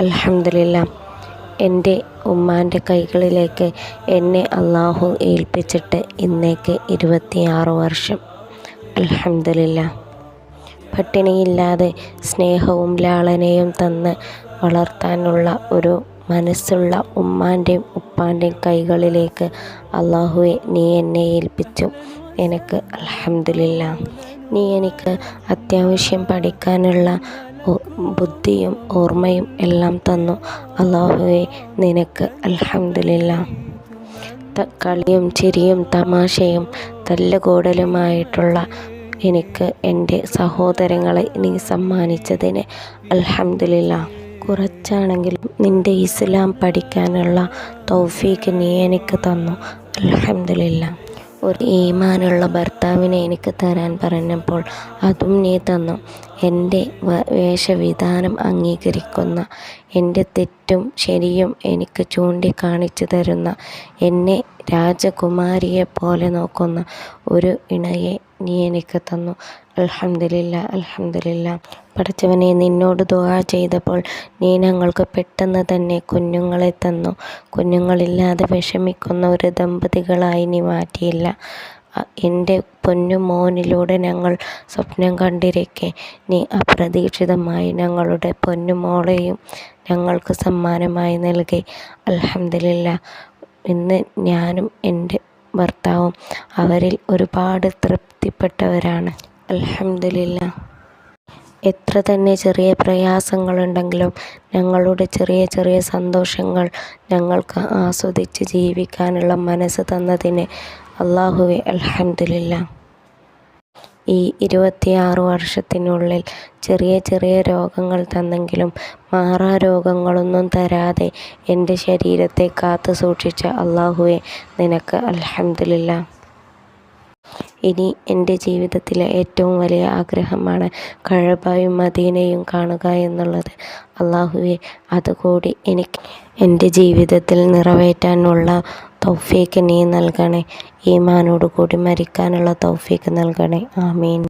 അൽഹംദുലില്ലാ. എൻ്റെ ഉമ്മാൻ്റെ കൈകളിലേക്ക് എന്നെ അള്ളാഹു ഏൽപ്പിച്ചിട്ട് ഇന്നേക്ക് 26 വർഷം. അൽഹംദുലില്ലാ. പട്ടിണിയില്ലാതെ സ്നേഹവും ലാളനയും തന്ന് വളർത്താനുള്ള ഒരു മനസ്സുള്ള ഉമ്മാൻ്റെയും ഉപ്പാൻ്റെയും കൈകളിലേക്ക് അള്ളാഹുവെ നീ എന്നെ ഏൽപ്പിച്ചു. എനിക്ക് അൽഹംദുലില്ലാ. നീ എനിക്ക് അത്യാവശ്യം പഠിക്കാനുള്ള ബുദ്ധിയും ഓർമ്മയും എല്ലാം തന്നു. അള്ളാഹുവെ നിനക്ക് അൽഹംദുലില്ലാ. കളിയും ചിരിയും തമാശയും തല്ലുകൂടലുമായിട്ടുള്ള എനിക്ക് എൻ്റെ സഹോദരങ്ങളെ നീ സമ്മാനിച്ചതിന് അൽഹംദുലില്ലാ. കുറച്ചാണെങ്കിലും നിൻ്റെ ഇസ്ലാം പഠിക്കാനുള്ള തൗഫീക്ക് നീ എനിക്ക് തന്നു. അൽഹംദുലില്ലാ. ഒരു ഈമാനുള്ള ഭർത്താവിനെ എനിക്ക് തരാൻ പറഞ്ഞപ്പോൾ അതും നീ തന്നു. എൻ്റെ വേഷവിധാനം അംഗീകരിക്കുന്ന, എൻ്റെ തെറ്റും ശരിയും എനിക്ക് ചൂണ്ടിക്കാണിച്ചു തരുന്ന, എന്നെ രാജകുമാരിയെപ്പോലെ നോക്കുന്ന ഒരു ഇണയെ നീ എനിക്ക് തന്നു. അൽഹംദുലില്ലാ. അൽഹംദുലില്ലാ. പടച്ചവനെ, നിന്നോട് ദുആ ചെയ്തപ്പോൾ നീ ഞങ്ങൾക്ക് പെട്ടെന്ന് തന്നെ കുഞ്ഞുങ്ങളെ തന്നു. കുഞ്ഞുങ്ങളില്ലാതെ വിഷമിക്കുന്ന ഒരു ദമ്പതികളായി നീ മാറ്റിയില്ല. എൻ്റെ പൊന്നുമോനിലൂടെ ഞങ്ങൾ സ്വപ്നം കണ്ടിരിക്കെ നീ അപ്രതീക്ഷിതമായി ഞങ്ങളുടെ പൊന്നുമോളെയും ഞങ്ങൾക്ക് സമ്മാനമായി നൽകി. അൽഹംദുലില്ലാ. ഇന്ന് ഞാനും എൻ്റെ ഭർത്താവും അവരിൽ ഒരുപാട് തൃപ്തിപ്പെട്ടവരാണ്. അൽഹംദുലില്ലാ. എത്ര തന്നെ ചെറിയ പ്രയാസങ്ങളുണ്ടെങ്കിലും ഞങ്ങളുടെ ചെറിയ ചെറിയ സന്തോഷങ്ങൾ ഞങ്ങൾക്ക് ആസ്വദിച്ച് ജീവിക്കാനുള്ള മനസ്സ് തന്നതിന് അള്ളാഹുവെ അൽഹംദുലില്ലാ. ഈ 26 വർഷത്തിനുള്ളിൽ ചെറിയ ചെറിയ രോഗങ്ങൾ തന്നെങ്കിലും മാറാ രോഗങ്ങളൊന്നും തരാതെ എൻ്റെ ശരീരത്തെ കാത്തു സൂക്ഷിച്ച അള്ളാഹുവെ നിനക്ക് അൽഹംദുലില്ലാ. ഇനി എൻ്റെ ജീവിതത്തിലെ ഏറ്റവും വലിയ ആഗ്രഹമാണ് കഅബയും മദീനയും കാണുക എന്നുള്ളത്. അള്ളാഹുവെ അതുകൂടി എനിക്ക് എൻ്റെ ജീവിതത്തിൽ നിറവേറ്റാനുള്ള തൗഫീക്ക് നീ നൽകണേ. ഈമാനോട് കൂടി മരിക്കാനുള്ള തൗഫീക്ക് നൽകണേ. ആമീൻ.